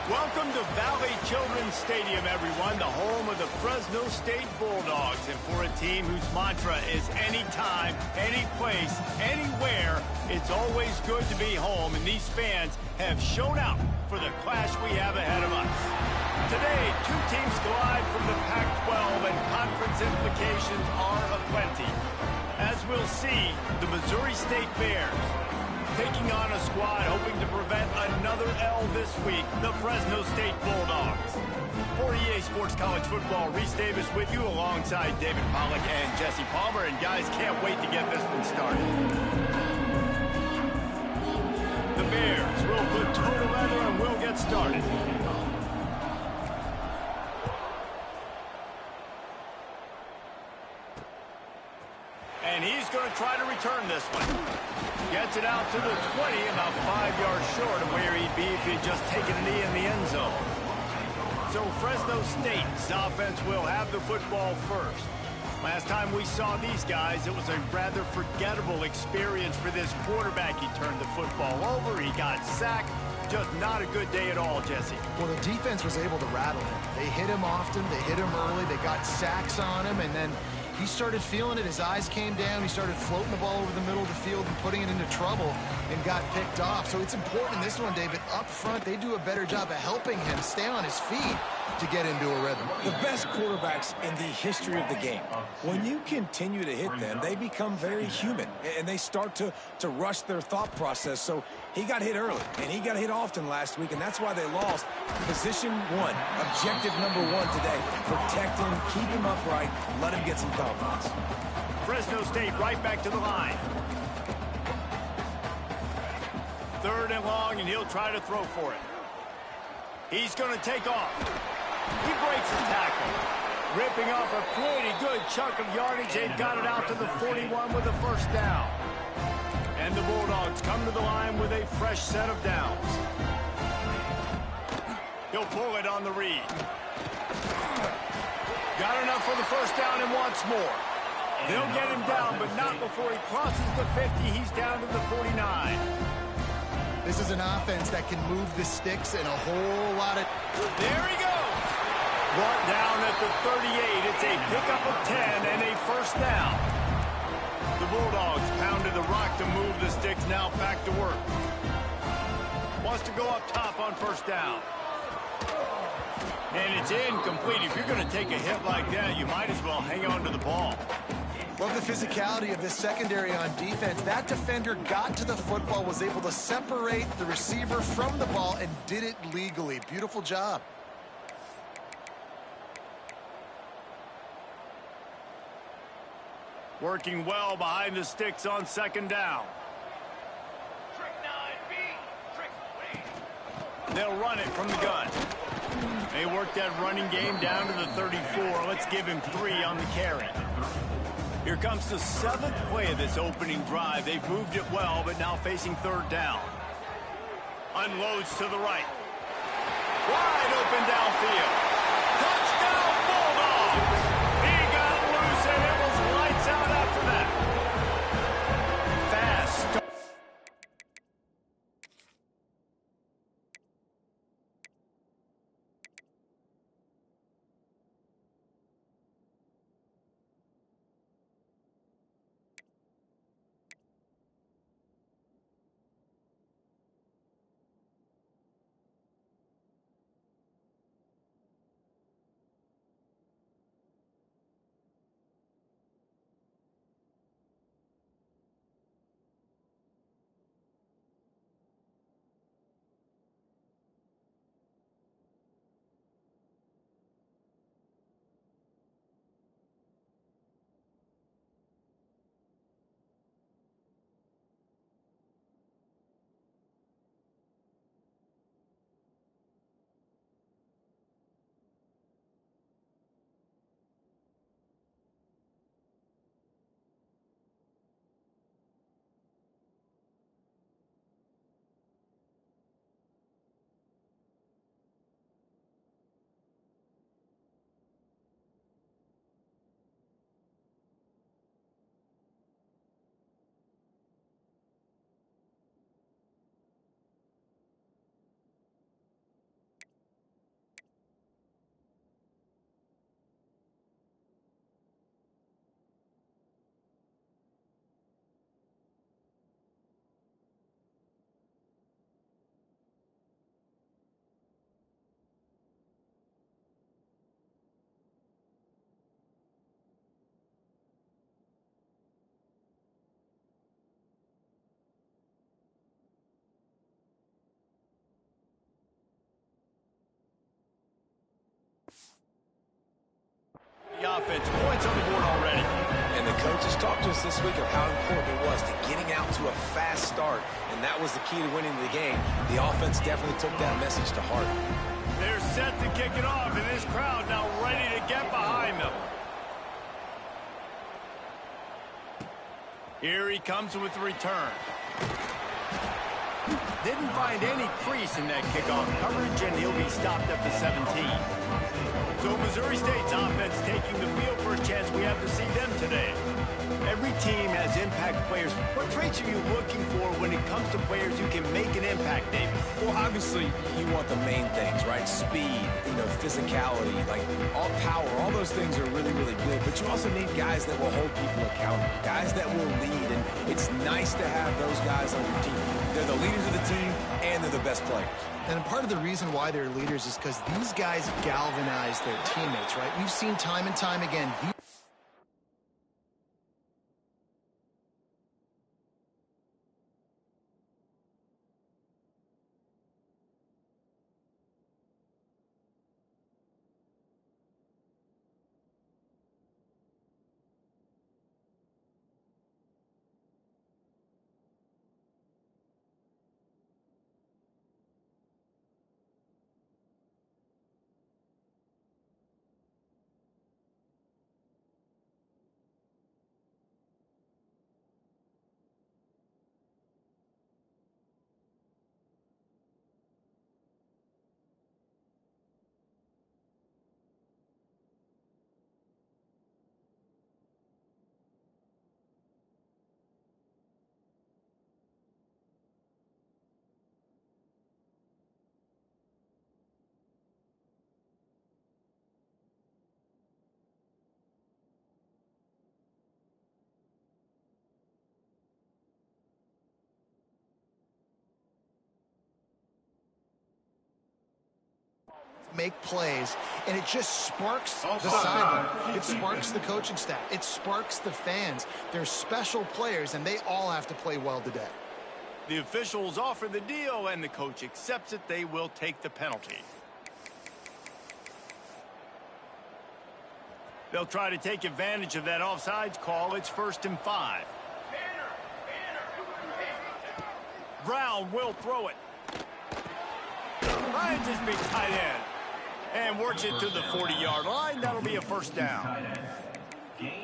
Welcome to Valley Children's Stadium, everyone, the home of the Fresno State Bulldogs. And for a team whose mantra is anytime, any place, anywhere, it's always good to be home. And these fans have shown out for the clash we have ahead of us. Today, two teams collide from the Pac-12, and conference implications are aplenty. As we'll see, the Missouri State Bears taking on a squad hoping to prevent another L this week, the Fresno State Bulldogs. For EA Sports College Football, Reese Davis with you alongside David Pollack and Jesse Palmer. And guys, can't wait to get this one started. The Bears will put total leather and we'll get started. And he's going to try to return this one. Gets it out to the 20, about 5 yards short of where he'd be if he'd just taken a knee in the end zone. So Fresno State's offense will have the football first. Last time we saw these guys, it was a rather forgettable experience for this quarterback. He turned the football over, he got sacked. Just not a good day at all, Jesse. Well, the defense was able to rattle him. They hit him often, they hit him early, they got sacks on him, and then he started feeling it. His eyes came down. He started floating the ball over the middle of the field and putting it into trouble and got picked off. So it's important in this one, David. Up front, they do a better job of helping him stay on his feet to get into a rhythm. The best quarterbacks in the history of the game, when you continue to hit them, they become very human, and they start to rush their thought process. So he got hit early, and he got hit often last week, and that's why they lost. Position one, objective number one today. Protect him, keep him upright, let him get some confidence. Fresno State right back to the line. 3rd and long, and he'll try to throw for it. He's going to take off. He breaks the tackle, ripping off a pretty good chunk of yardage. They've got it out to the 41 with a first down. And the Bulldogs come to the line with a fresh set of downs. He'll pull it on the read. Got enough for the first down and wants more. They'll get him down, but not before he crosses the 50. He's down to the 49. This is an offense that can move the sticks in a whole lot of... There he goes. Brought down at the 38. It's a pickup of 10 and a first down. The Bulldogs pounded the rock to move the sticks. Now back to work. Wants to go up top on first down. And it's incomplete. If you're going to take a hit like that, you might as well hang on to the ball. Love the physicality of this secondary on defense. That defender got to the football, was able to separate the receiver from the ball, and did it legally. Beautiful job. Working well behind the sticks on second down. They'll run it from the gun. They work that running game down to the 34. Let's give him 3 on the carry. Here comes the 7th play of this opening drive. They've moved it well, but now facing 3rd down. Unloads to the right. Wide open downfield. Touchdown Bulldogs! He got loose and it was lights out after that. Fast start. talked to us this week of how important it was to getting out to a fast start, and that was the key to winning the game. The offense definitely took that message to heart. They're set to kick it off, and this crowd now ready to get behind them. Here he comes with the return. Didn't find any crease in that kickoff coverage, and he'll be stopped at the 17. So Missouri State's offense taking the field for a chance. We have to see them today. Every team has impact players. What traits are you looking for when it comes to players who can make an impact, David? Well, obviously, you want the main things, right? Speed, physicality, like all power, all those things are really, really good. But you also need guys that will hold people accountable, guys that will lead. And it's nice to have those guys on your team. They're the leaders of the team, and they're the best players. And part of the reason why they're leaders is because these guys galvanize their teammates, right? We've seen time and time again. Make plays, and it just sparks the sideline. It sparks the coaching staff. It sparks the fans. They're special players, and they all have to play well today. The officials offer the deal, and the coach accepts it. They will take the penalty. They'll try to take advantage of that offsides call. It's 1st and 5. Brown will throw it. Finds his big tight end. And works it to the 40-yard line. That'll be a 1st down.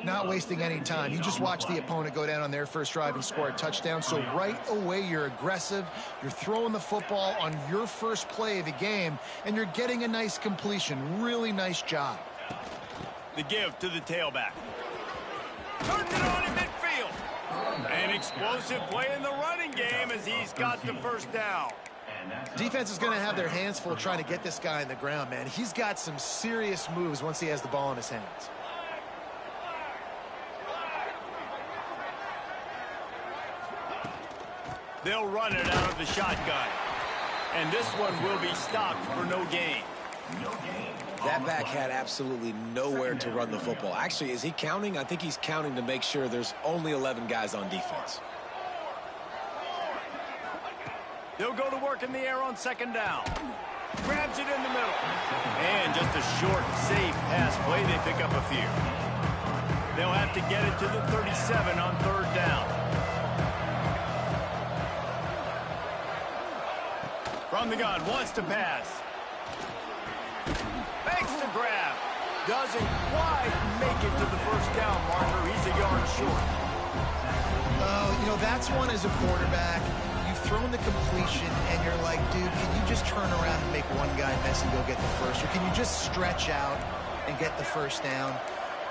Not wasting any time. You just watch the opponent go down on their first drive and score a touchdown. So right away, you're aggressive. You're throwing the football on your first play of the game, and you're getting a nice completion. Really nice job. The give to the tailback. Turns it on in midfield. An explosive play in the running game as he's got the 1st down. Defense is going to have their hands full trying to get this guy on the ground, man. He's got some serious moves once he has the ball in his hands. They'll run it out of the shotgun. And this one will be stopped for no gain. That back had absolutely nowhere to run the football. Actually, is he counting? I think he's counting to make sure there's only 11 guys on defense. They'll go to work in the air on 2nd down. Grabs it in the middle. And just a short, safe pass play. They pick up a few. They'll have to get it to the 37 on 3rd down. From the gun, wants to pass. Makes the grab. Doesn't quite make it to the 1st down marker. He's a yard short. Oh, that's one as a quarterback. Throwing the completion, and you're like, dude, can you just turn around and make one guy miss and go get the 1st? Or can you just stretch out and get the 1st down?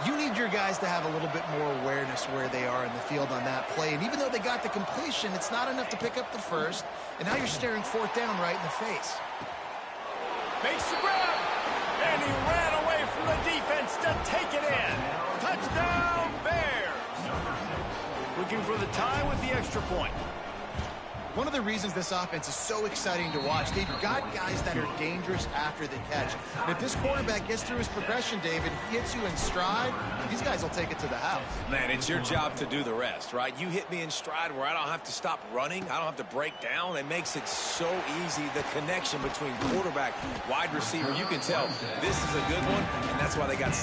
You need your guys to have a little bit more awareness where they are in the field on that play. And even though they got the completion, it's not enough to pick up the 1st. And now you're staring 4th down right in the face. Makes the grab. And he ran away from the defense to take it in. Touchdown, Bears. Looking for the tie with the extra point. One of the reasons this offense is so exciting to watch, they've got guys that are dangerous after the catch. And if this quarterback gets through his progression, David, he hits you in stride, these guys will take it to the house. Man, it's your job to do the rest, right? You hit me in stride where I don't have to stop running. I don't have to break down. It makes it so easy, the connection between quarterback, wide receiver. You can tell this is a good one, and that's why they got...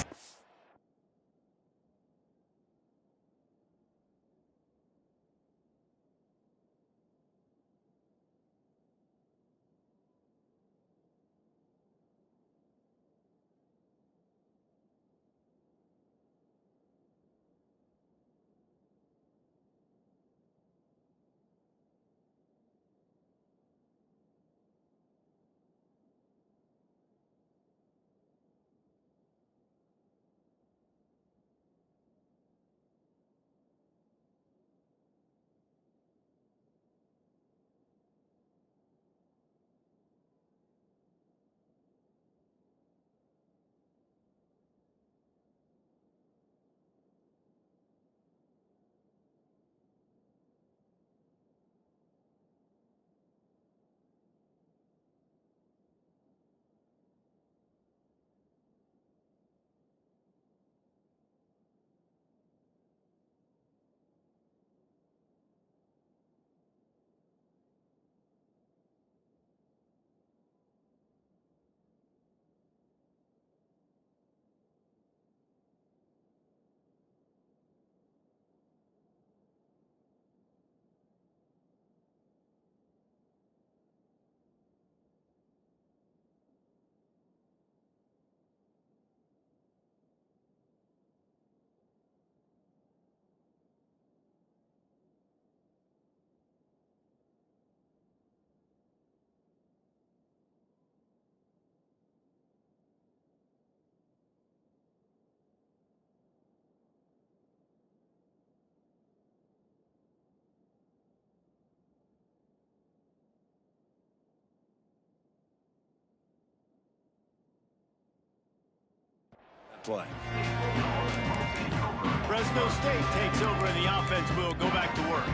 play. Fresno State takes over and the offense will go back to work.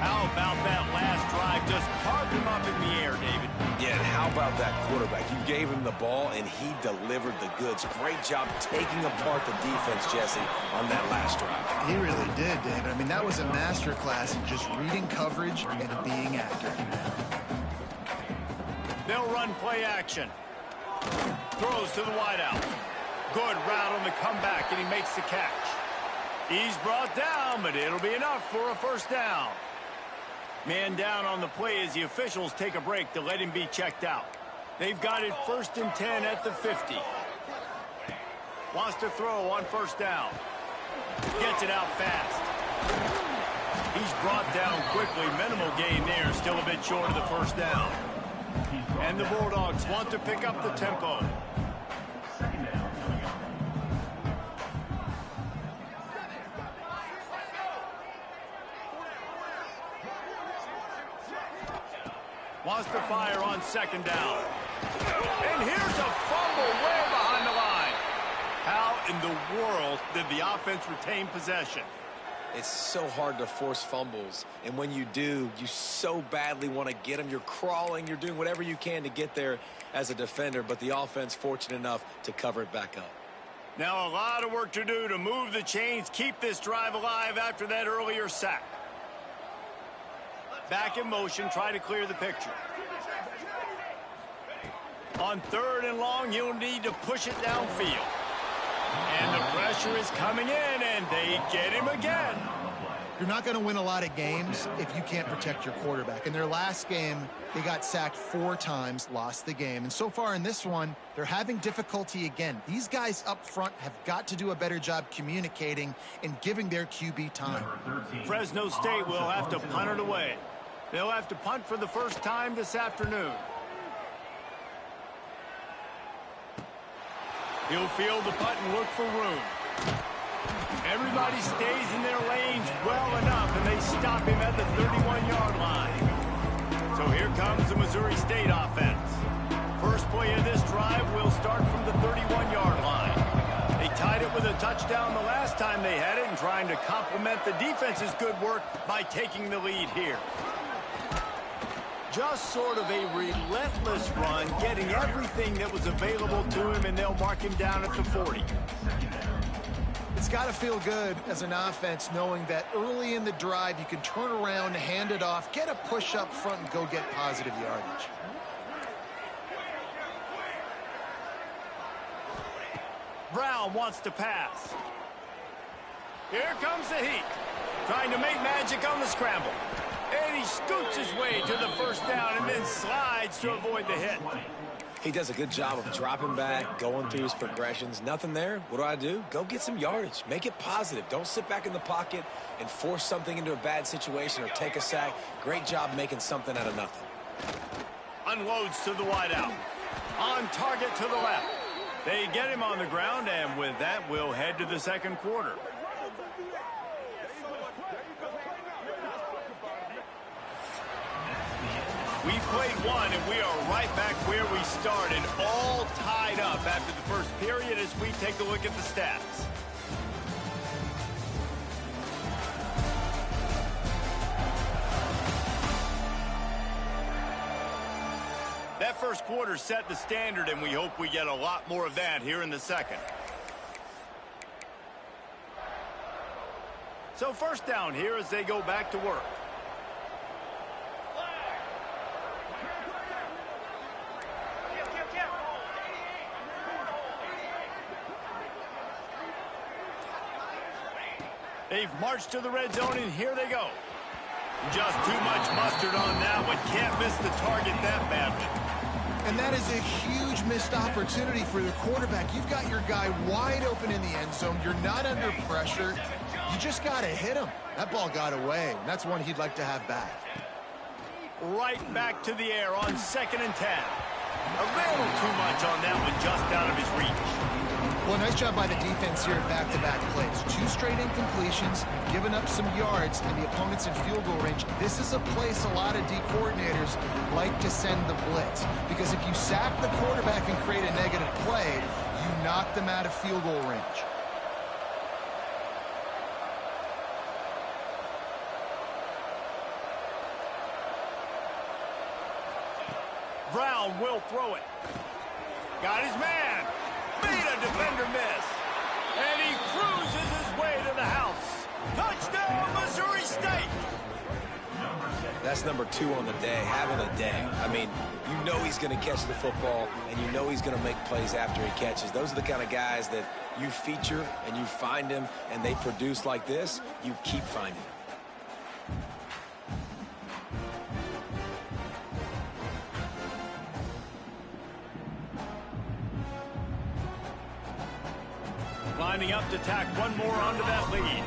How about that last drive? Just carved him up in the air, David. Yeah, and how about that quarterback? You gave him the ball, and he delivered the goods. Great job taking apart the defense, Jesse, on that last drive. He really did, David. I mean, that was a masterclass in just reading coverage and being accurate. They'll run play action. Throws to the wideout. Good route on the comeback, and he makes the catch. He's brought down, but it'll be enough for a first down. Man down on the play as the officials take a break to let him be checked out. They've got it 1st and 10 at the 50. Wants to throw on first down. Gets it out fast. He's brought down quickly. Minimal gain there. Still a bit short of the first down. And the Bulldogs want to pick up the tempo. Wants to fire on second down. And here's a fumble way behind the line. How in the world did the offense retain possession? It's so hard to force fumbles, and when you do, you so badly want to get them. You're crawling, you're doing whatever you can to get there as a defender, but the offense fortunate enough to cover it back up. Now a lot of work to do to move the chains, keep this drive alive after that earlier sack. Back in motion, try to clear the picture. On 3rd and long, you'll need to push it downfield. And the pressure is coming in, and they get him again. You're not going to win a lot of games if you can't protect your quarterback. In their last game, they got sacked 4 times, lost the game. And so far in this one, they're having difficulty again. These guys up front have got to do a better job communicating and giving their QB time. Fresno State will have to punt it away. They'll have to punt for the first time this afternoon. He'll field the punt and look for room. Everybody stays in their lanes well enough, and they stop him at the 31-yard line. So here comes the Missouri State offense. First play of this drive will start from the 31-yard line. They tied it with a touchdown the last time they had it and trying to complement the defense's good work by taking the lead here. Just sort of a relentless run, getting everything that was available to him, and they'll mark him down at the 40. It's got to feel good as an offense knowing that early in the drive you can turn around, hand it off, get a push up front, and go get positive yardage. Brown wants to pass. Here comes the heat. Trying to make magic on the scramble. And he scoots his way to the first down and then slides to avoid the hit. He does a good job of dropping back, going through his progressions. Nothing there. What do? Go get some yardage. Make it positive. Don't sit back in the pocket and force something into a bad situation or take a sack. Great job making something out of nothing. Unloads to the wideout. On target to the left. They get him on the ground, and with that, we'll head to the second quarter. We played one, and we are right back where we started, all tied up after the first period as we take a look at the stats. That first quarter set the standard, and we hope we get a lot more of that here in the second. So first down here as they go back to work. They've marched to the red zone, and here they go. Just too much mustard on that one. Can't miss the target that badly. And that is a huge missed opportunity for the quarterback. You've got your guy wide open in the end zone. You're not under pressure. You just got to hit him. That ball got away, and that's one he'd like to have back. Right back to the air on 2nd and 10. A little too much on that one, just out of his reach. Well, nice job by the defense here at back-to-back plays. 2 straight incompletions, giving up some yards, and the opponent's in field goal range. This is a place a lot of D coordinators like to send the blitz, because if you sack the quarterback and create a negative play, you knocked them out of field goal range. Brown will throw it. Got his man. Made a defender miss. And he cruises his way to the house. Touchdown, Missouri State. That's number 2 on the day, having a day. I mean, you know he's going to catch the football, and you know he's going to make plays after he catches. Those are the kind of guys that you feature and you find him, and they produce like this, you keep finding them. Lining up to tack one more onto that lead.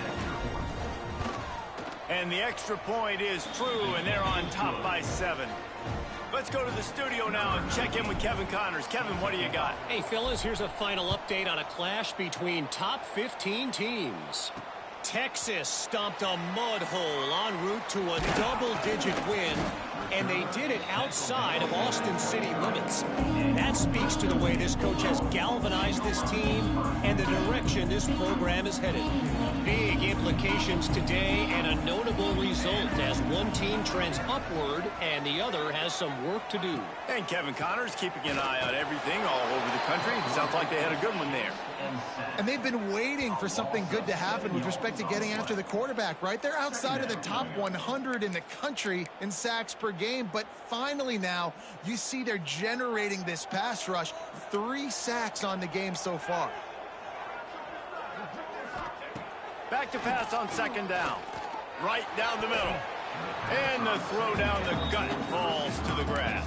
And the extra point is true, and they're on top by 7. Let's go to the studio now and check in with Kevin Connors. Kevin, what do you got? Hey, fellas, here's a final update on a clash between top 15 teams. Texas stomped a mud hole en route to a double-digit win, and they did it outside of Austin city limits. That speaks to the way this coach has galvanized this team and the direction this program is headed. Big implications today and a notable result as one team trends upward and the other has some work to do. And Kevin Connors keeping an eye on everything all over the country. Sounds like they had a good one there. And they've been waiting for something good to happen with respect to getting after the quarterback, right? They're outside of the top 100 in the country in sacks per game, but finally now you see they're generating this pass rush. 3 sacks on the game so far. Back to pass on second down. Right down the middle. And the throw down the gut falls to the grass.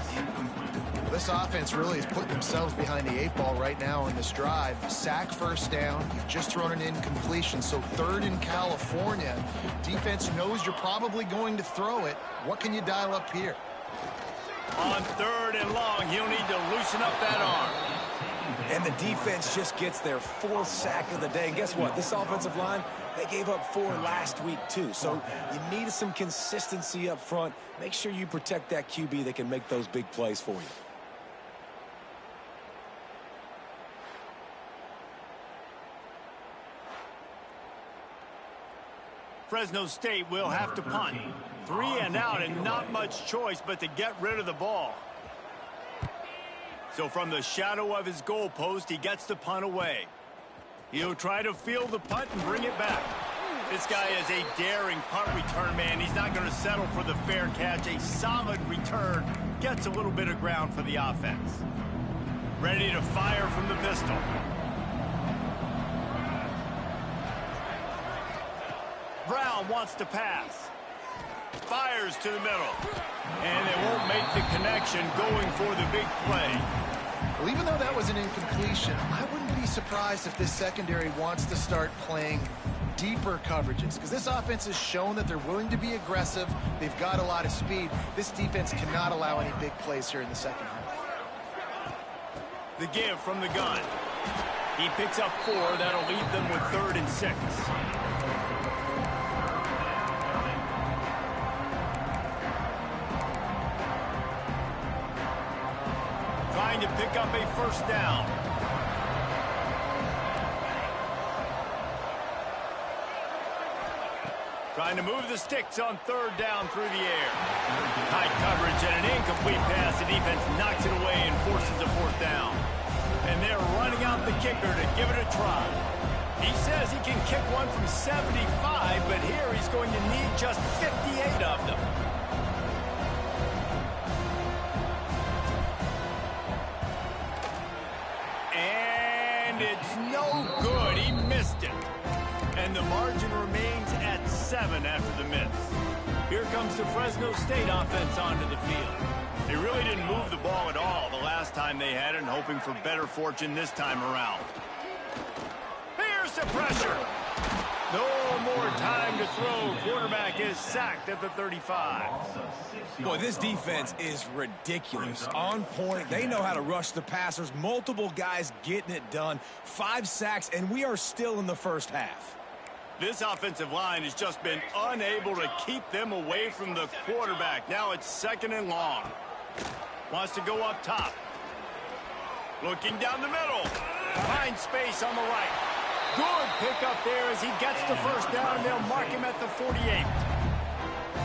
This offense really is putting themselves behind the 8 ball right now on this drive. Sack first down. You've just thrown an incompletion, so 3rd in California. Defense knows you're probably going to throw it. What can you dial up here? On 3rd and long, he'll need to loosen up that arm. And the defense just gets their 4th sack of the day. And guess what? This offensive line, they gave up 4 last week, too. So you need some consistency up front. Make sure you protect that QB that can make those big plays for you. Fresno State will have to punt. 3 and out and not much choice but to get rid of the ball. So from the shadow of his goalpost, he gets the punt away. He'll try to field the punt and bring it back. This guy is a daring punt return man. He's not going to settle for the fair catch. A solid return gets a little bit of ground for the offense. Ready to fire from the pistol. Brown wants to pass. Fires to the middle. And they won't make the connection going for the big play. Well, even though that was an incompletion, I wouldn't be surprised if this secondary wants to start playing deeper coverages, because this offense has shown that they're willing to be aggressive. They've got a lot of speed. This defense cannot allow any big plays here in the second half. The give from the gun. He picks up 4. That'll leave them with 3rd and 6. Trying to pick up a first down. Trying to move the sticks on 3rd down through the air. Tight coverage and an incomplete pass. The defense knocks it away and forces a 4th down. And they're running out the kicker to give it a try. He says he can kick one from 75, but here he's going to need just 58 of them. It's no good. He missed it. And the margin remains at 7 after the miss. Here comes the Fresno State offense onto the field. They really didn't move the ball at all the last time they had it, and hoping for better fortune this time around. Here's the pressure. No more time to throw. Quarterback is sacked at the 35. Boy, this defense is ridiculous. On point. They know how to rush the passers. Multiple guys getting it done. 5 sacks, and we are still in the first half. This offensive line has just been unable to keep them away from the quarterback. Now it's 2nd and long. Wants to go up top. Looking down the middle. Finds space on the right. Good pickup there as he gets the first down, and they'll mark him at the 48.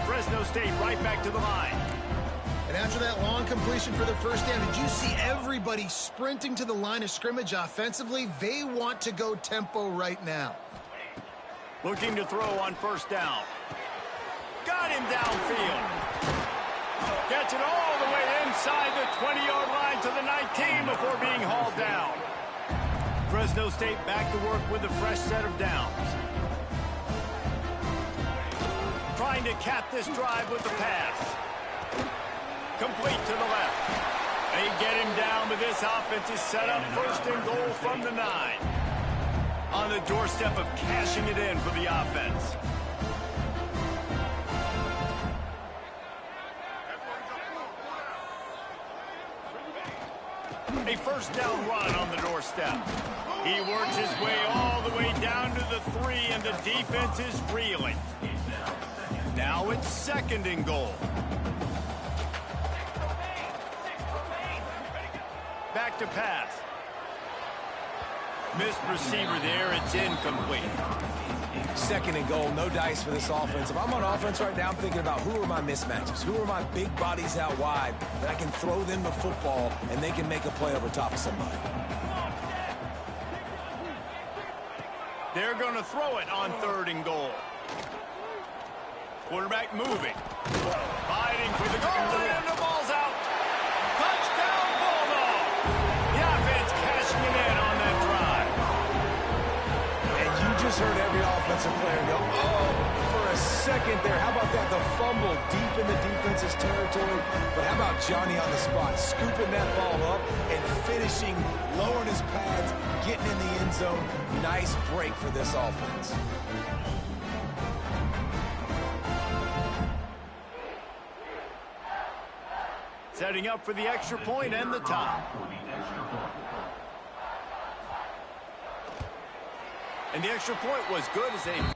Fresno State right back to the line. And after that long completion for the first down, did you see everybody sprinting to the line of scrimmage offensively? They want to go tempo right now. Looking to throw on first down. Got him downfield. Gets it all the way inside the 20-yard line to the 19 before being hauled down. Fresno State back to work with a fresh set of downs. Trying to cap this drive with the pass. Complete to the left. They get him down, but this offense is set up first and goal from the 9. On the doorstep of cashing it in for the offense. A first down run on the doorstep. He works his way all the way down to the 3, and the defense is reeling. Now it's second and goal. Back to pass. Missed receiver there. It's incomplete. Second and goal, no dice for this offense. If I'm on offense right now, I'm thinking about who are my mismatches? Who are my big bodies out wide that I can throw them the football and they can make a play over top of somebody? They're going to throw it on third and goal. Quarterback moving. Fighting for the goal, and the ball's out. Touchdown, Bulldog. The offense cashing it in on that drive. And you just heard every offensive player go, oh, for a second there. How about that? The fumble deep in the defense's territory. But how about Johnny on the spot, scooping that ball up and finishing, lowering his pads, getting in the end zone. Nice break for this offense. Setting up for the extra point and the tie. And the extra point was good as a...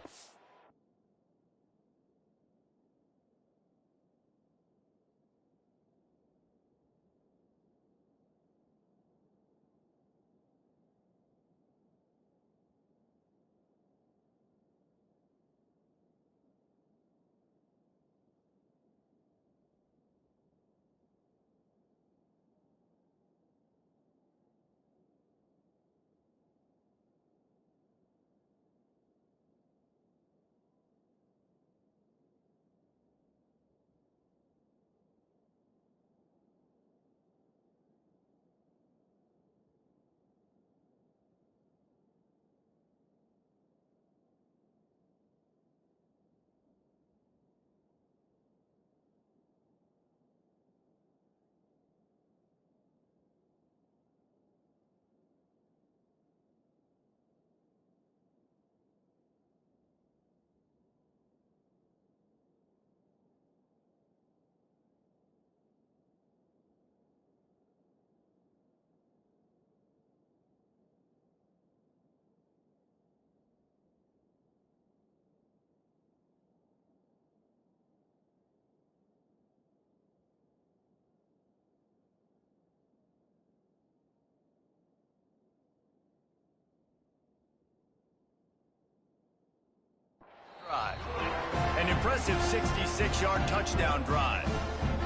An impressive 66-yard touchdown drive.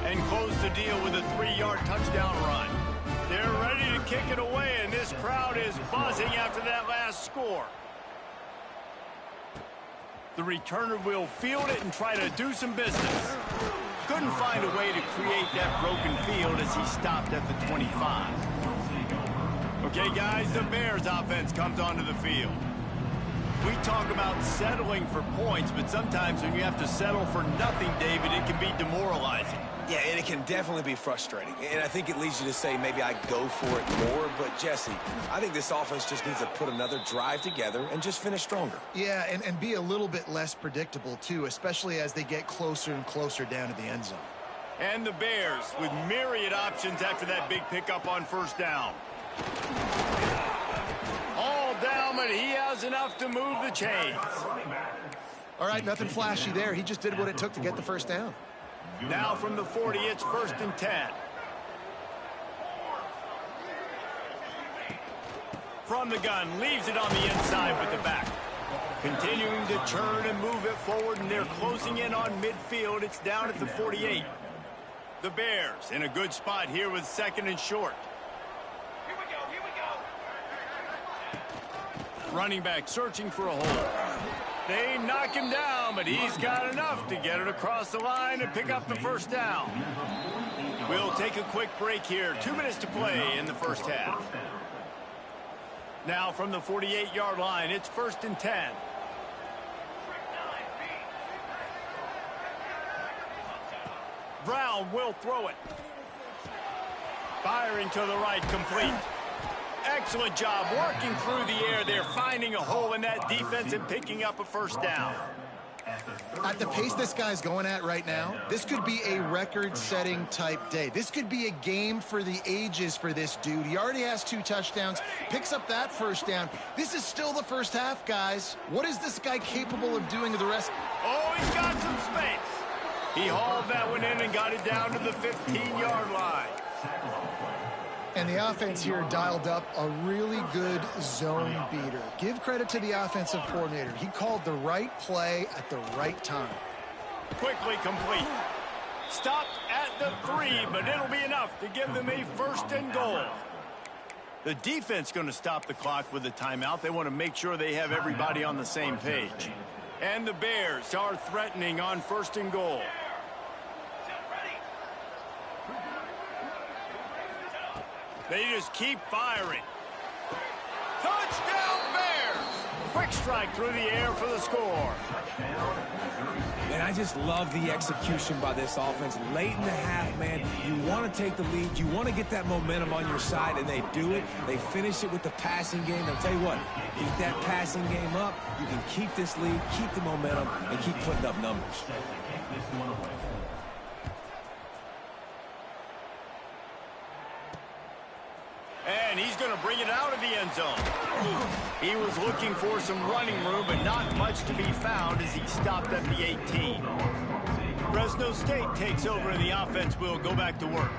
And close the deal with a 3-yard touchdown run. They're ready to kick it away, and this crowd is buzzing after that last score. The returner will field it and try to do some business. Couldn't find a way to create that broken field as he stopped at the 25. Okay, guys, the Bears offense comes onto the field. We talk about settling for points, but sometimes when you have to settle for nothing, David, it can be demoralizing. Yeah, and it can definitely be frustrating. And I think it leads you to say maybe I go for it more. But, Jesse, I think this offense just needs to put another drive together and just finish stronger. Yeah, and be a little bit less predictable, too, especially as they get closer and closer down to the end zone. And the Bears with myriad options after that big pickup on first down. All down, but he has enough to move the chains. All right, nothing flashy there. He just did what it took to get the first down. Now from the 40, it's 1st and 10. From the gun, leaves it on the inside with the back. Continuing to turn and move it forward, and they're closing in on midfield. It's down at the 48. The Bears in a good spot here with second and short. Here we go. Running back searching for a hole. They knock him down, but he's got enough to get it across the line and pick up the first down. We'll take a quick break here. 2 minutes to play in the first half. Now from the 48-yard line, it's 1st and 10. Brown will throw it. Firing to the right, complete. Excellent job working through the air there, finding a hole in that defense and picking up a first down. At the pace this guy's going at right now, this could be a record-setting type day. This could be a game for the ages for this dude. He already has 2 touchdowns, picks up that first down. This is still the first half, guys. What is this guy capable of doing to the rest? Oh, he's got some space. He hauled that one in and got it down to the 15-yard line. And the offense here dialed up a really good zone beater. Give credit to the offensive coordinator. He called the right play at the right time. Quickly complete. Stopped at the 3, but it'll be enough to give them a 1st and goal. The defense going to stop the clock with a timeout. They want to make sure they have everybody on the same page. And the Bears are threatening on 1st and goal. They just keep firing. Touchdown Bears! Quick strike through the air for the score. And I just love the execution by this offense. Late in the half, man, you want to take the lead. You want to get that momentum on your side, and they do it. They finish it with the passing game. I'll tell you what, keep that passing game up. You can keep this lead, keep the momentum, and keep putting up numbers. And he's going to bring it out of the end zone. He was looking for some running room, but not much to be found as he stopped at the 18. Fresno State takes over, and the offense will go back to work.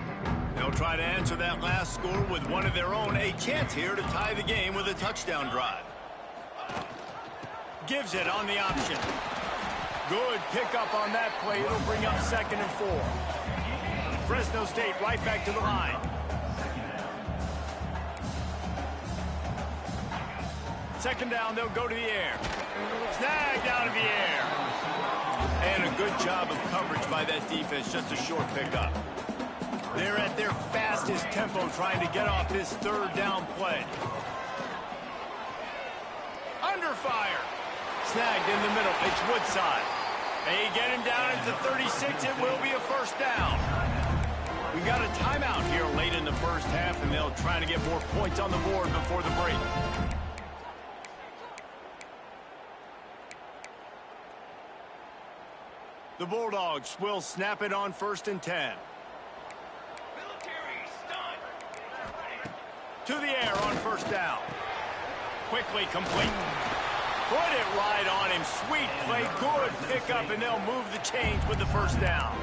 They'll try to answer that last score with one of their own. A chance here to tie the game with a touchdown drive. Gives it on the option. Good pickup on that play. It'll bring up 2nd and 4. Fresno State right back to the line. Second down, they'll go to the air. Snagged out of the air. And a good job of coverage by that defense, just a short pickup. They're at their fastest tempo trying to get off this 3rd down play. Under fire. Snagged in the middle. It's Woodside. They get him down at the 36. It will be a first down. We got a timeout here late in the first half, and they'll try to get more points on the board before the break. The Bulldogs will snap it on 1st and 10. To the air on 1st down. Quickly complete. Put it right on him. Sweet play. Good pickup, and they'll move the chains with the first down.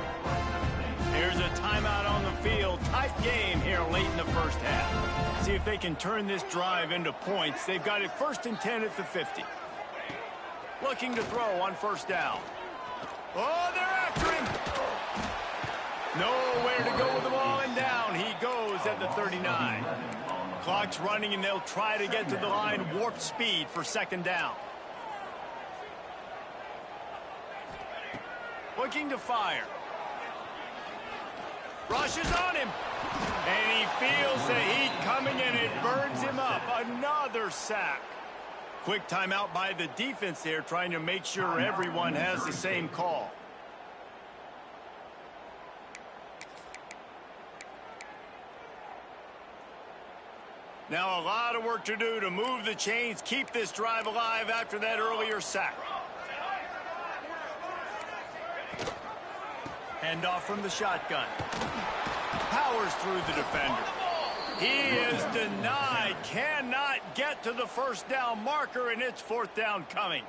There's a timeout on the field. Tight game here late in the first half. See if they can turn this drive into points. They've got it 1st and 10 at the 50. Looking to throw on 1st down. Oh, they're after him. Nowhere to go with the ball, and down he goes at the 39. Clock's running, and they'll try to get to the line. Warp speed for 2nd down. Looking to fire. Rushes on him. And he feels the heat coming, and it burns him up. Another sack. Quick timeout by the defense there, trying to make sure everyone has the same call. Now a lot of work to do to move the chains, keep this drive alive after that earlier sack. Handoff from the shotgun. Powers through the defender. He is denied. Cannot get to the first down marker, and it's 4th down coming.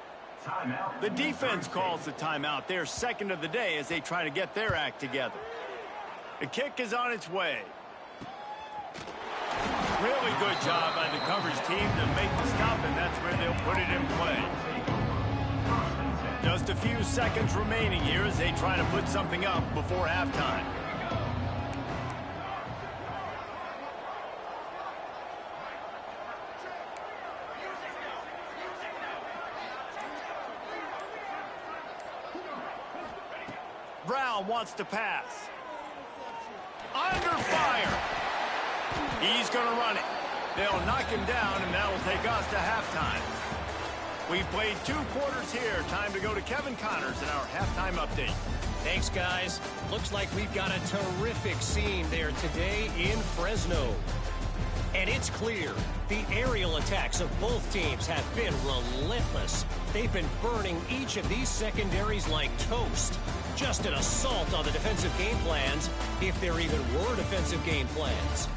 The defense calls the timeout. They're 2nd of the day as they try to get their act together. The kick is on its way. Really good job by the coverage team to make the stop, and that's where they'll put it in play. Just a few seconds remaining here as they try to put something up before halftime. Brown wants to pass. Under fire. He's going to run it. They'll knock him down, and that will take us to halftime. We've played 2 quarters here. Time to go to Kevin Connors in our halftime update. Thanks, guys. Looks like we've got a terrific scene there today in Fresno. And it's clear, the aerial attacks of both teams have been relentless. They've been burning each of these secondaries like toast. Just an assault on the defensive game plans, if there even were defensive game plans.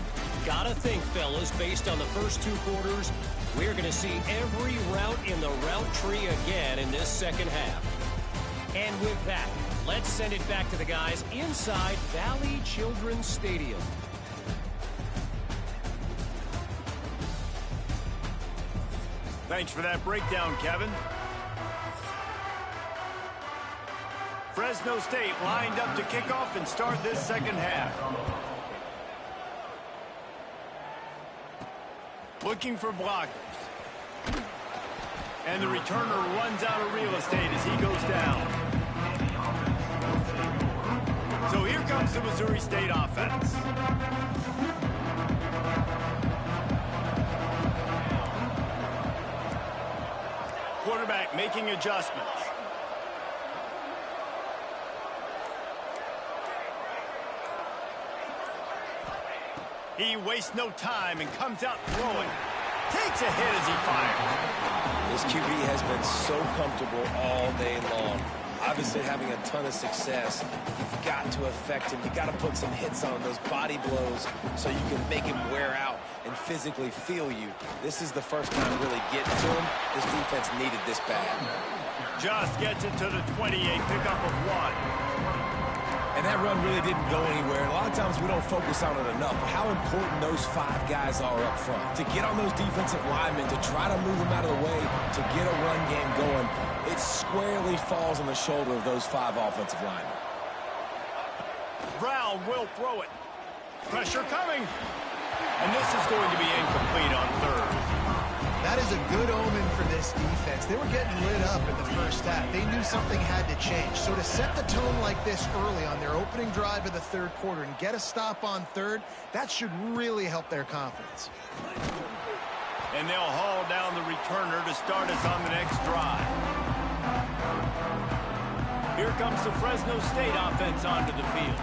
Gotta think, fellas, based on the first 2 quarters, we're going to see every route in the route tree again in this second half. And with that, let's send it back to the guys inside Valley Children's Stadium. Thanks for that breakdown, Kevin. Fresno State lined up to kick off and start this second half. Looking for blockers. And the returner runs out of real estate as he goes down. So here comes the Missouri State offense. Quarterback making adjustments. He wastes no time and comes out throwing. Takes a hit as he fires. This QB has been so comfortable all day long. Obviously having a ton of success. You've got to affect him. You've got to put some hits on those body blows so you can make him wear out and physically feel you. This is the first time really getting to him. This defense needed this bad. Just gets it to the 28, pickup of 1. And that run really didn't go anywhere. And a lot of times we don't focus on it enough. But how important those 5 guys are up front. To get on those defensive linemen, to try to move them out of the way, to get a run game going, it squarely falls on the shoulder of those 5 offensive linemen. Brown will throw it. Pressure coming. And this is going to be incomplete on 3rd. That is a good omen for this defense. They were getting lit up in the first half. They knew something had to change. So to set the tone like this early on their opening drive of the 3rd quarter and get a stop on 3rd, that should really help their confidence. And they'll haul down the returner to start us on the next drive. Here comes the Fresno State offense onto the field.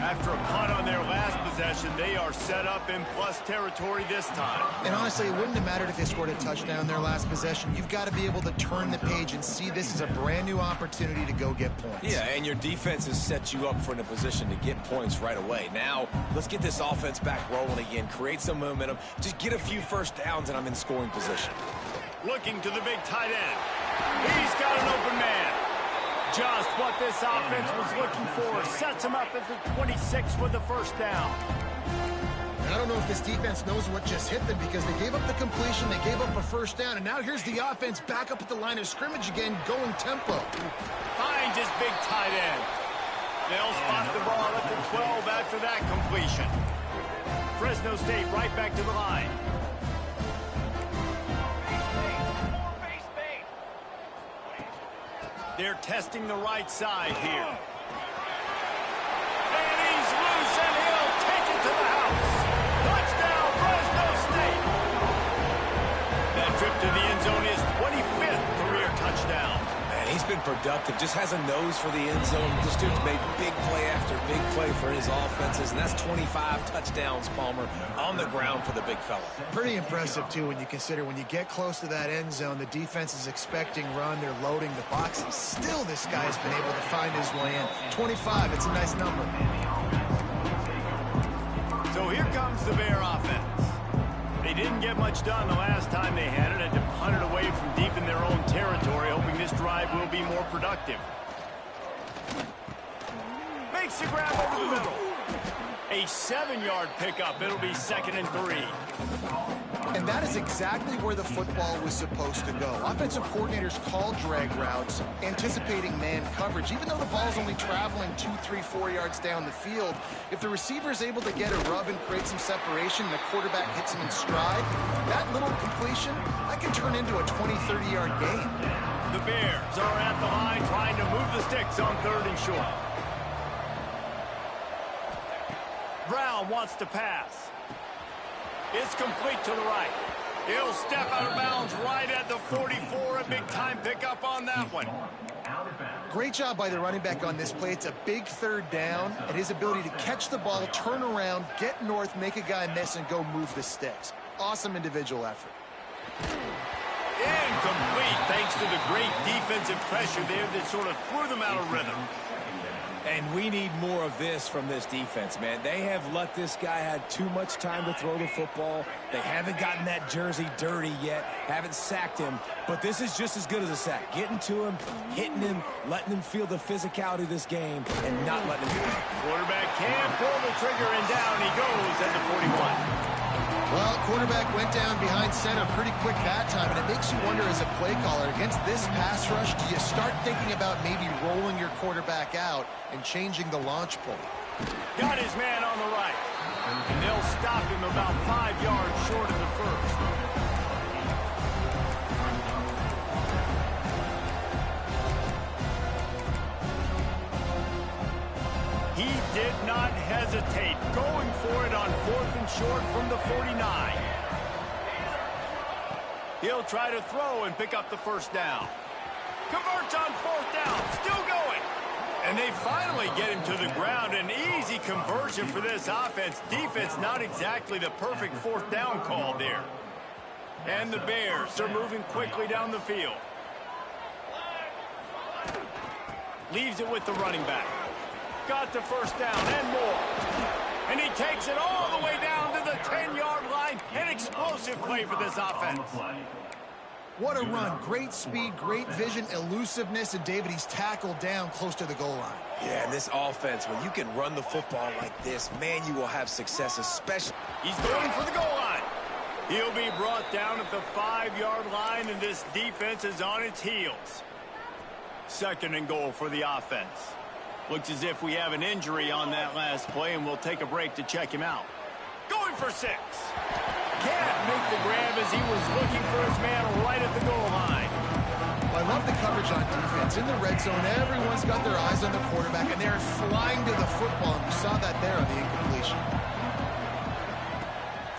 After a punt on their last possession, they are set up in plus territory this time. And honestly, it wouldn't have mattered if they scored a touchdown their last possession. You've got to be able to turn the page and see this as a brand new opportunity to go get points. Yeah, and your defense has set you up for in a position to get points right away. Now, let's get this offense back rolling again, create some momentum, just get a few first downs, and I'm in scoring position. Looking to the big tight end. He's got an open man. Just what this offense was looking for. Sets him up at the 26 with the first down. I don't know if this defense knows what just hit them because they gave up the completion, they gave up a first down, and now here's the offense back up at the line of scrimmage again, going tempo. Finds his big tight end. They'll spot the ball at the 12 after that completion. Fresno State right back to the line. They're testing the right side here. And he's loose, and he'll take it to the house. Touchdown, Fresno State. That trip to the end zone is 25th career touchdown. Man, he's been productive, just has a nose for the end zone. This dude's made big play after big play for his offenses, and that's 25 touchdowns, Palmer, on the ground for the big fella. Pretty impressive, too, when you consider when you get close to that end zone, the defense is expecting run, they're loading the box, and still this guy has been able to find his way in. 25, it's a nice number. So here comes the Bear offense. They didn't get much done the last time they had it, and to punt it away from deep in their own territory, hoping this drive will be more productive. Makes the grab over the middle. A a 7-yard pickup. It'll be 2nd and 3. And that is exactly where the football was supposed to go. Offensive coordinators call drag routes, anticipating man coverage. Even though the ball's only traveling 2, 3, 4 yards down the field, if the receiver is able to get a rub and create some separation and the quarterback hits him in stride, that little completion, that can turn into a 20, 30-yard gain. The Bears are at the line trying to move the sticks on 3rd and short. Brown wants to pass. It's complete to the right. He'll step out of bounds right at the 44. A big-time pickup on that one. Great job by the running back on this play. It's a big 3rd down, and his ability to catch the ball, turn around, get north, make a guy miss, and go move the sticks. Awesome individual effort. Incomplete, thanks to the great defensive pressure there that sort of threw them out of rhythm. And we need more of this from this defense, man. They have let this guy have too much time to throw the football. They haven't gotten that jersey dirty yet, haven't sacked him. But this is just as good as a sack. Getting to him, hitting him, letting him feel the physicality of this game, and not letting him get it. Quarterback can't pull the trigger, and down he goes at the 41. Well, quarterback went down behind center pretty quick that time, and it makes you wonder as a play caller, against this pass rush, do you start thinking about maybe rolling your quarterback out and changing the launch point? Got his man on the right, and they'll stop him about 5 yards short of the first. He did not hesitate, going for it on 4th and short from the 49. He'll try to throw and pick up the first down. Converts on 4th down, still going. And they finally get him to the ground. An easy conversion for this offense. Defense not exactly the perfect 4th down call there. And the Bears are moving quickly down the field. Leaves it with the running back. Got the first down and more. And he takes it all the way down to the 10-yard line. An explosive play for this offense. What a run. Great speed, great vision, elusiveness, and David, he's tackled down close to the goal line. Yeah, and this offense, when you can run the football like this, man, you will have success, especially. He's going for the goal line. He'll be brought down at the 5-yard line, and this defense is on its heels. 2nd and goal for the offense. Looks as if we have an injury on that last play, and we'll take a break to check him out. Going for 6. Can't make the grab as he was looking for his man right at the goal line. Well, I love the coverage on defense. In the red zone, everyone's got their eyes on the quarterback, and they're flying to the football. And you saw that there on the incompletion.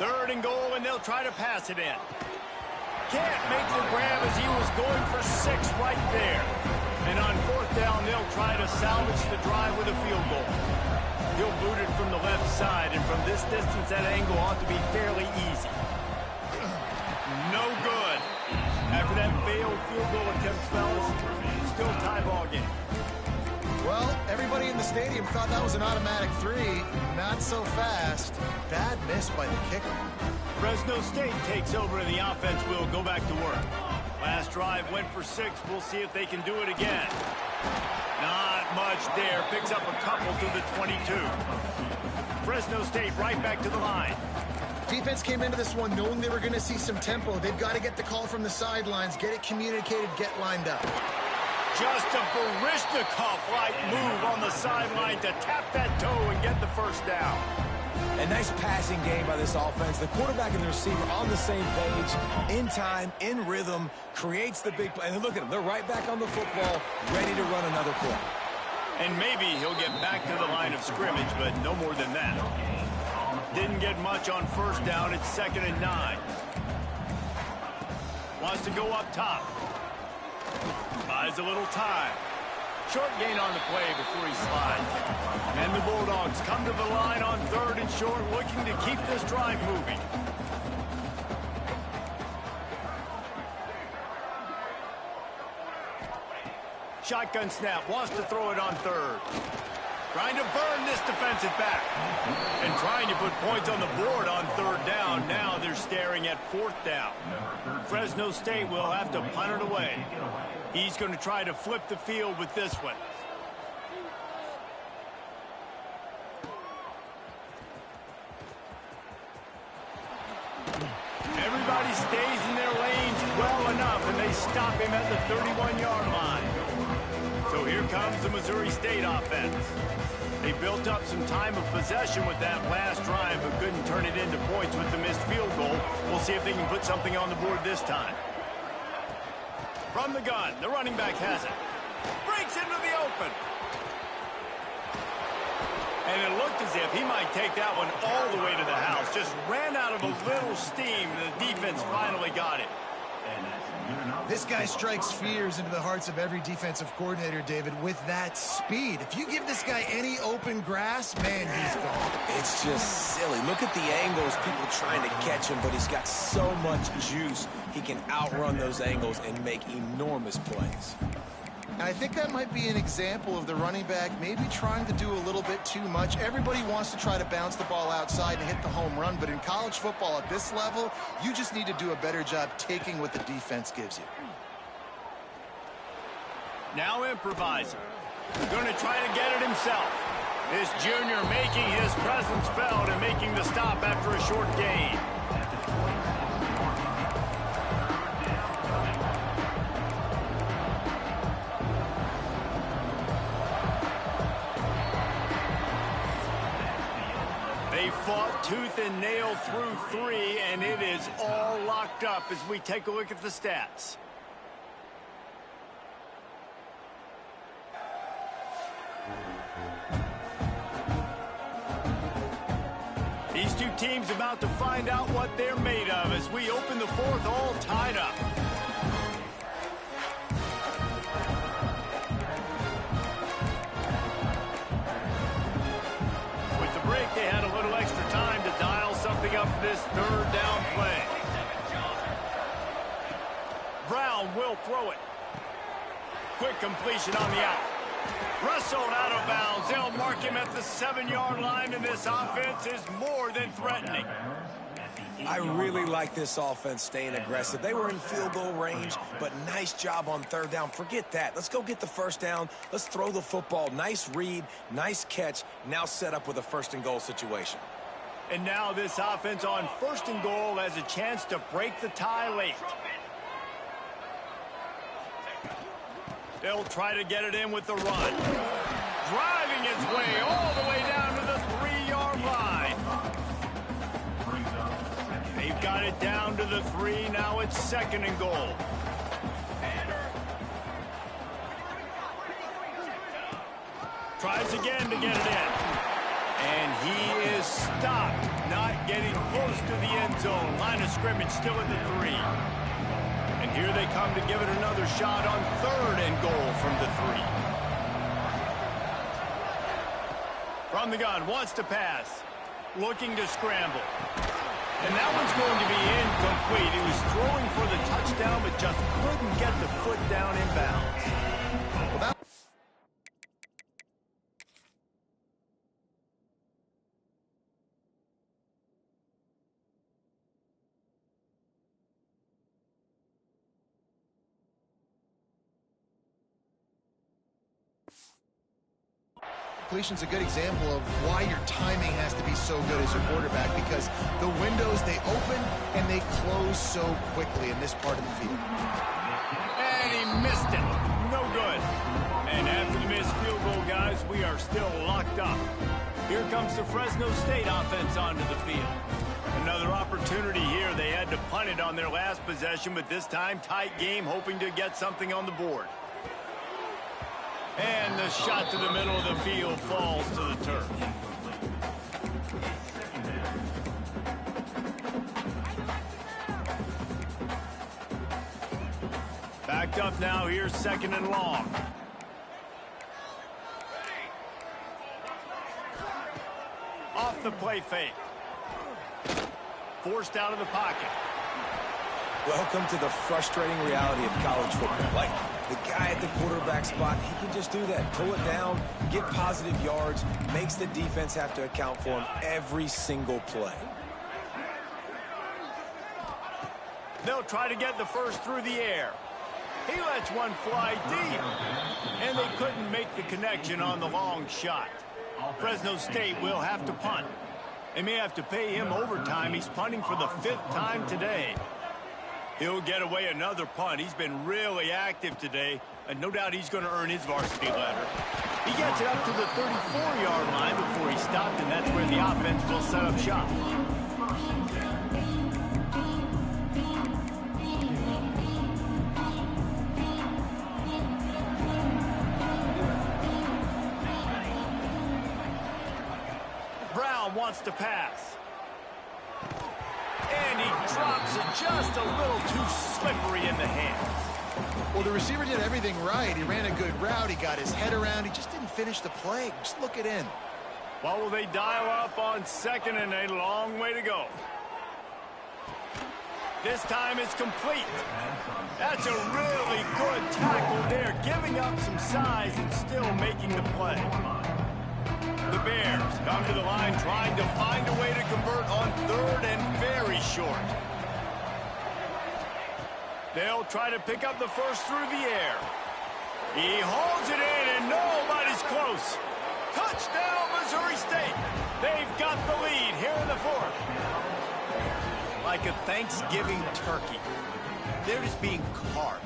3rd and goal, and they'll try to pass it in. Can't make the grab as he was going for 6 right there. And on 4th down, they'll try to salvage the drive with a field goal. He'll boot it from the left side, and from this distance, that angle ought to be fairly easy. No good. After that failed field goal attempt, fellas, still tie ball game. Well, everybody in the stadium thought that was an automatic 3. Not so fast. Bad miss by the kicker. Fresno State takes over, and the offense will go back to work. Last drive went for 6. We'll see if they can do it again. Not much there. Picks up a couple to the 22. Fresno State right back to the line. Defense came into this one knowing they were going to see some tempo. They've got to get the call from the sidelines, get it communicated, get lined up. Just a Baryshnikov-like move on the sideline to tap that toe and get the first down. A nice passing game by this offense. The quarterback and the receiver on the same page, in time, in rhythm, creates the big play. And look at them. They're right back on the football, ready to run another play. And maybe he'll get back to the line of scrimmage, but no more than that. Didn't get much on 1st down. It's 2nd and 9. Wants to go up top. Buys a little time. Short gain on the play before he slides. And the Bulldogs come to the line on 3rd and short, looking to keep this drive moving. Shotgun snap, wants to throw it on 3rd. Trying to burn this defensive back. And trying to put points on the board on 3rd down. Now they're staring at 4th down. Fresno State will have to punt it away. He's going to try to flip the field with this one. stays in their lanes well enough, and they stop him at the 31-yard line. So here comes the Missouri State offense. They built up some time of possession with that last drive, but couldn't turn it into points with the missed field goal. We'll see if they can put something on the board this time. From the gun, the running back has it. Breaks into the open. And it looked as if he might take that one all the way to the house. Just ran out of a little steam. The defense finally got it. This guy strikes fears into the hearts of every defensive coordinator, David, with that speed. If you give this guy any open grass, man, he's gone. It's just silly. Look at the angles, people trying to catch him, but he's got so much juice. He can outrun those angles and make enormous plays. And I think that might be an example of the running back maybe trying to do a little bit too much. Everybody wants to try to bounce the ball outside and hit the home run, but in college football at this level, you just need to do a better job taking what the defense gives you. Now improvising. Going to try to get it himself. This junior making his presence felt and making the stop after a short gain. They fought tooth and nail through 3, and it is all locked up as we take a look at the stats. These two teams about to find out what they're made of as we open the fourth all tied up. With the break, they had a little extra time to dial something up for this third down play. Brown will throw it. Quick completion on the out. Wrestled out of bounds. They'll mark him at the 7-yard line, and this offense is more than threatening. I really like this offense staying aggressive. They were in field goal range, but nice job on third down. Forget that. Let's go get the first down. Let's throw the football. Nice read, nice catch. Now set up with a first and goal situation. And now this offense on first and goal has a chance to break the tie late. They'll try to get it in with the run. Driving his way all the way down to the 3-yard line. They've got it down to the 3. Now it's second and goal. Tries again to get it in. And he is stopped, not getting close to the end zone. Line of scrimmage still at the 3. And here they come to give it another shot on third and goal from the 3. From the gun, wants to pass. Looking to scramble. And that one's going to be incomplete. He was throwing for the touchdown, but just couldn't get the foot down in bounds. Well, that completion's a good example of why your timing has to be so good as a quarterback, because the windows, they open and they close so quickly in this part of the field. And he missed it. No good. And after the missed field goal, guys, we are still locked up. Here comes the Fresno State offense onto the field. Another opportunity here. They had to punt it on their last possession, but this time tight game, hoping to get something on the board. And the shot to the middle of the field falls to the turf. Backed up now, here's second and long. Off the play fake. Forced out of the pocket. Welcome to the frustrating reality of college football. Like, the guy at the quarterback spot, he can just do that. Pull it down, get positive yards, makes the defense have to account for him every single play. They'll try to get the first through the air. He lets one fly deep. And they couldn't make the connection on the long shot. Fresno State will have to punt. They may have to pay him overtime. He's punting for the 5th time today. He'll get away another punt. He's been really active today, and no doubt he's going to earn his varsity letter. He gets it up to the 34-yard line before he stopped, and that's where the offense will set up shop. Brown wants to pass. And he drops it just a little too slippery in the hands. Well, the receiver did everything right. He ran a good route. He got his head around. He just didn't finish the play. Just look it in. What will they dial up on second and a long way to go? This time it's complete. That's a really good tackle there, giving up some size and still making the play. The Bears come to the line trying to find a way to convert on third and very short. They'll try to pick up the first through the air. He holds it in and nobody's close. Touchdown, Missouri State. They've got the lead here in the fourth. Like a Thanksgiving turkey, they're just being carved.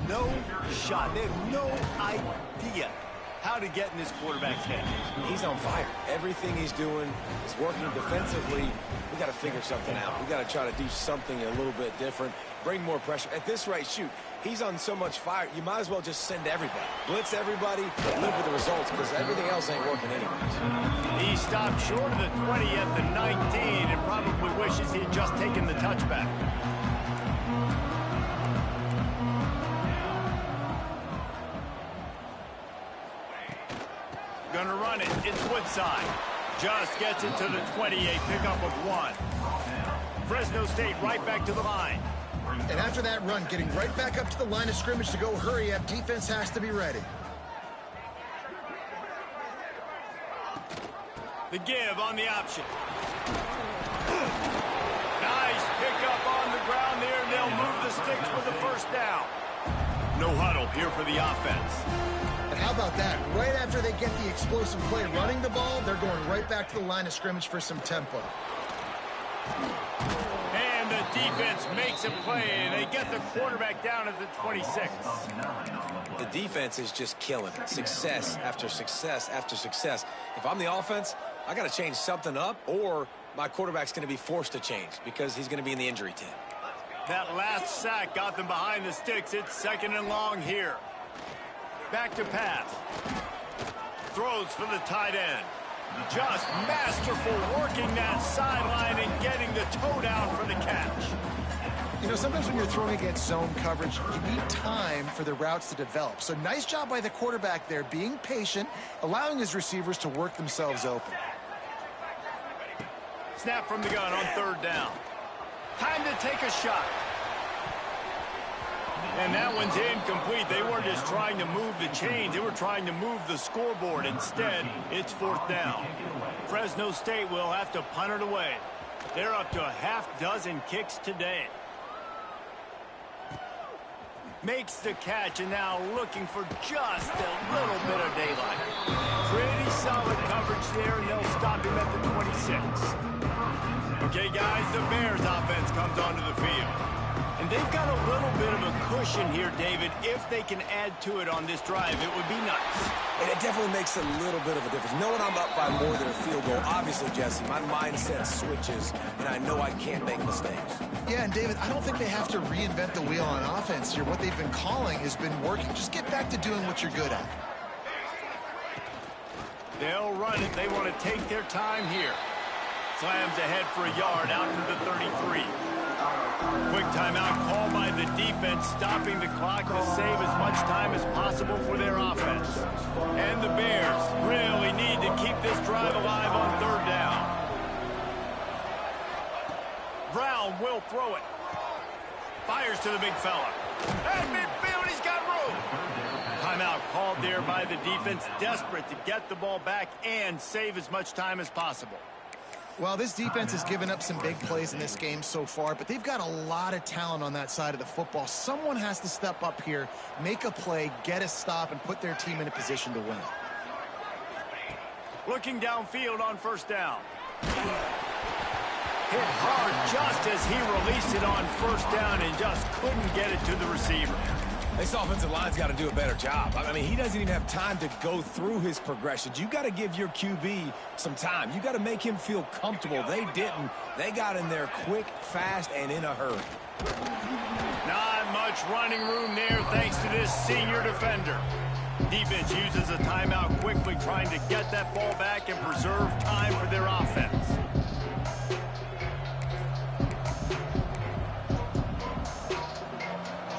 No shot. They have no idea how to get in this quarterback's head. He's on fire. Everything he's doing is working defensively. We got to figure something out. We got to try to do something a little bit different, bring more pressure. At this rate, shoot, he's on so much fire, you might as well just send everybody. Blitz everybody, live with the results, because everything else ain't working anyways. He stopped short of the 20 at the 19 and probably wishes he had just taken the touchback. Gonna run it. It's Woodside. Just gets it to the 28. Pickup of 1. Fresno State right back to the line. And after that run, getting right back up to the line of scrimmage to go hurry up, defense has to be ready. The give on the option. Nice pickup on the ground there. They'll move the sticks with the first down. No huddle here for the offense. And how about that? Right after they get the explosive play running the ball, they're going right back to the line of scrimmage for some tempo. And the defense makes a play, and they get the quarterback down at the 26. The defense is just killing it. Success after success after success. If I'm the offense, I got to change something up, or my quarterback's going to be forced to change because he's going to be in the injury team. That last sack got them behind the sticks. It's second and long here. Back to pass. Throws for the tight end. Just masterful working that sideline and getting the toe down for the catch. You know, sometimes when you're throwing against zone coverage, you need time for the routes to develop. So nice job by the quarterback there, being patient, allowing his receivers to work themselves open. Snap from the gun on third down. Time to take a shot. And that one's incomplete. They weren't just trying to move the chains. They were trying to move the scoreboard. Instead, it's fourth down. Fresno State will have to punt it away. They're up to a half dozen kicks today. Makes the catch and now looking for just a little bit of daylight. Pretty solid coverage there, and they'll stop him at the 26. Okay, guys, the Bears offense comes onto the field. And they've got a little bit of a cushion here, David. If they can add to it on this drive, it would be nice. And it definitely makes a little bit of a difference. Knowing I'm up by more than a field goal, obviously, Jesse, my mindset switches, and I know I can't make mistakes. Yeah, and David, I don't think they have to reinvent the wheel on offense here. What they've been calling has been working. Just get back to doing what you're good at. They'll run it. They want to take their time here. Slams ahead for a yard out to the 33. Quick timeout called by the defense, stopping the clock to save as much time as possible for their offense. And the Bears really need to keep this drive alive on third down. Brown will throw it. Fires to the big fella. At midfield, he's got room. Timeout called there by the defense, desperate to get the ball back and save as much time as possible. Well, this defense has given up some big plays in this game so far, but they've got a lot of talent on that side of the football. Someone has to step up here, make a play, get a stop, and put their team in a position to win. Looking downfield on first down. hit hard just as he released it on first down and just couldn't get it to the receiver. This offensive line's got to do a better job. I mean, he doesn't even have time to go through his progressions. You got to give your QB some time. You got to make him feel comfortable. They didn't. They got in there quick, fast, and in a hurry. Not much running room there thanks to this senior defender. Defense uses a timeout quickly, trying to get that ball back and preserve time for their offense.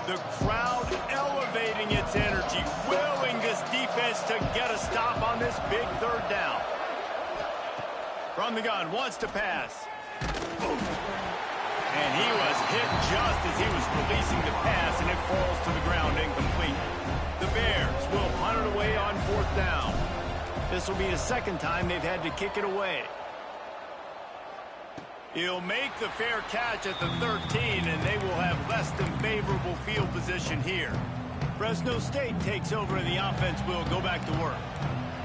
The crowd elevating its energy, willing this defense to get a stop on this big third down. From the gun, wants to pass. And he was hit just as he was releasing the pass, and it falls to the ground incomplete. The Bears will punt it away on fourth down. This will be the second time they've had to kick it away. He'll make the fair catch at the 13, and they will have less than favorable field position here. Fresno State takes over, and the offense will go back to work.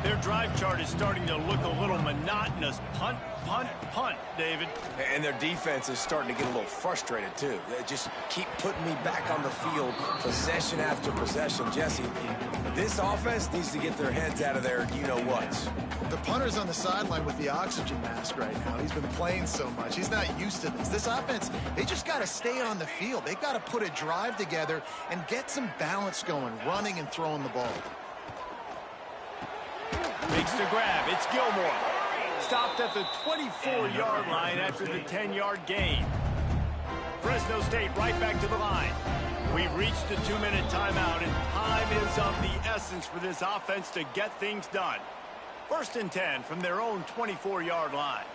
Their drive chart is starting to look a little monotonous. Punt, punt, punt, David. And their defense is starting to get a little frustrated, too. They just keep putting me back on the field, possession after possession. Jesse, this offense needs to get their heads out of their you-know-whats. The punter's on the sideline with the oxygen mask right now. He's been playing so much. He's not used to this. This offense, they just got to stay on the field. They've got to put a drive together and get some balance going, running and throwing the ball. Makes the grab. It's Gilmore. Stopped at the 24-yard line after the 10-yard gain. Fresno State right back to the line. We've reached the 2-minute timeout, and time is of the essence for this offense to get things done. 1st and 10 from their own 24-yard line.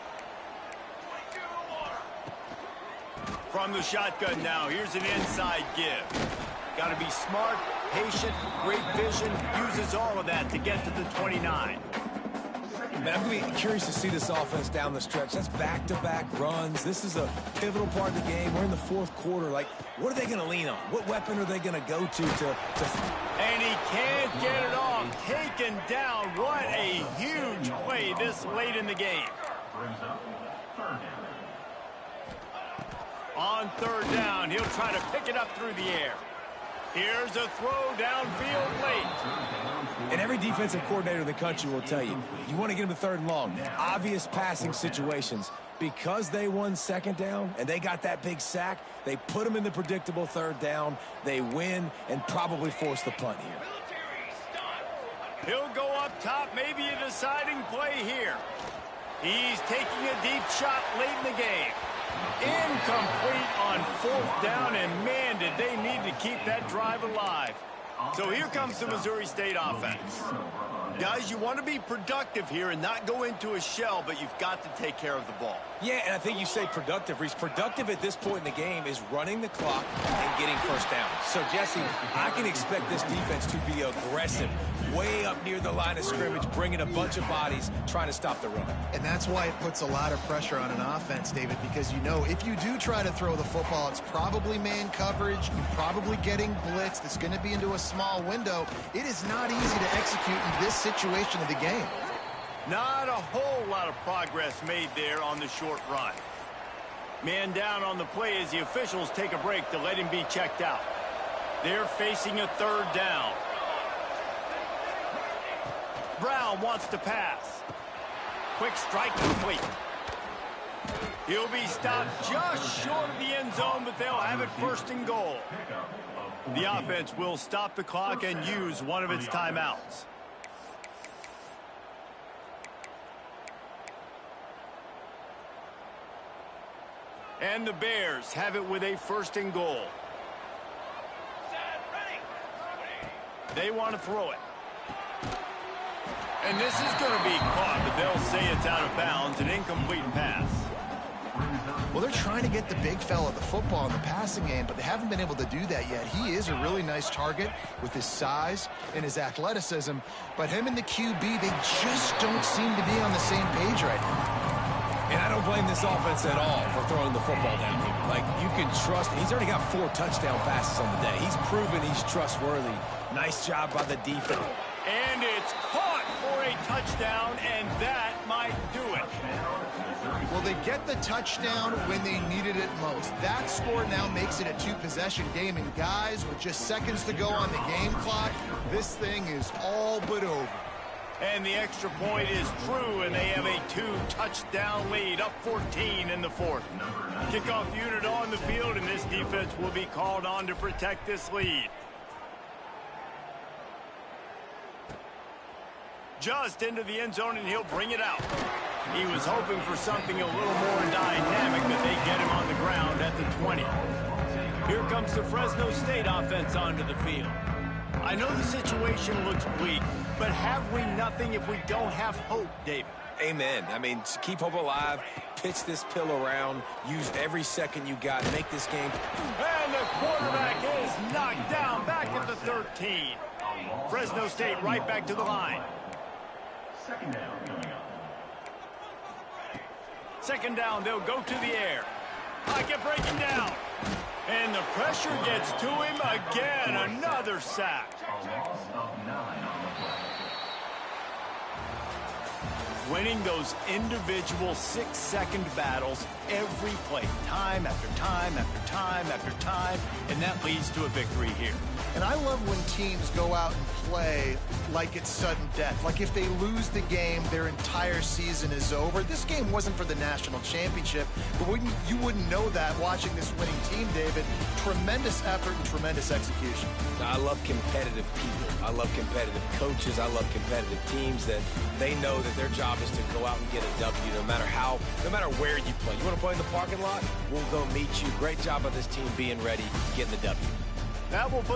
From the shotgun now, here's an inside give. Got to be smart, patient, great vision, uses all of that to get to the 29. Man, I'm going to be curious to see this offense down the stretch. That's back-to-back runs. This is a pivotal part of the game. We're in the fourth quarter. Like, what are they going to lean on? What weapon are they going to go to? And he can't get it off. Taken down. What a huge play this late in the game. On third down, he'll try to pick it up through the air. Here's a throw downfield late. And every defensive coordinator in the country will tell you, you want to get them to 3rd and long. Obvious passing situations. Because they won 2nd down and they got that big sack, they put them in the predictable 3rd down. They win and probably force the punt here. He'll go up top, maybe a deciding play here. He's taking a deep shot late in the game. Incomplete on 4th down, and man, did they need to keep that drive alive. So here comes the Missouri State offense. Guys, you want to be productive here and not go into a shell, but you've got to take care of the ball. Yeah, and I think you say productive, Reese. Productive at this point in the game is running the clock and getting 1st down. So, Jesse, I can expect this defense to be aggressive, way up near the line of scrimmage, bringing a bunch of bodies, trying to stop the run. And that's why it puts a lot of pressure on an offense, David, because you know if you do try to throw the football, it's probably man coverage, you're probably getting blitzed, it's going to be into a small window. It is not easy to execute in this situation of the game. Not a whole lot of progress made there on the short run. Man down on the play as the officials take a break to let him be checked out. They're facing a 3rd down. Brown wants to pass. Quick strike complete. He'll be stopped just short of the end zone, but they'll have it 1st and goal. The offense will stop the clock and use one of its timeouts. And the Bears have it with a 1st and goal. They want to throw it. And this is going to be caught, but they'll say it's out of bounds, an incomplete pass. Well, they're trying to get the big fella the football in the passing game, but they haven't been able to do that yet. He is a really nice target with his size and his athleticism, but him and the QB, they just don't seem to be on the same page right now. And I don't blame this offense at all for throwing the football down here. Like, you can trust him. He's already got 4 touchdown passes on the day. He's proven he's trustworthy. Nice job by the defense. And it's caught for a touchdown, and that might do it. Well, they get the touchdown when they needed it most. That score now makes it a two-possession game, and guys, with just seconds to go on the game clock, this thing is all but over. And the extra point is true, and they have a 2-touchdown lead, up 14 in the fourth. Kickoff unit on the field, and this defense will be called on to protect this lead. Just into the end zone, and he'll bring it out. He was hoping for something a little more dynamic, but they get him on the ground at the 20. Here comes the Fresno State offense onto the field. I know the situation looks bleak, but have we nothing if we don't have hope, David? Amen. I mean, keep hope alive, pitch this pill around, use every second you got, make this game. And the quarterback is knocked down back at the 13. Fresno State right back to the line. Second down, they'll go to the air. Pocket breaking down. And the pressure gets to him again. Another sack. Winning those individual 6-second battles every play, time after time after time after time, and that leads to a victory here. And I love when teams go out and play like it's sudden death. Like if they lose the game, their entire season is over. This game wasn't for the national championship, but you wouldn't know that watching this winning team, David. Tremendous effort and tremendous execution. I love competitive people. I love competitive coaches. I love competitive teams that they know that their job is to go out and get a W no matter where you play. You want to play in the parking lot? We'll go meet you. Great job by this team being ready, getting the W. That will put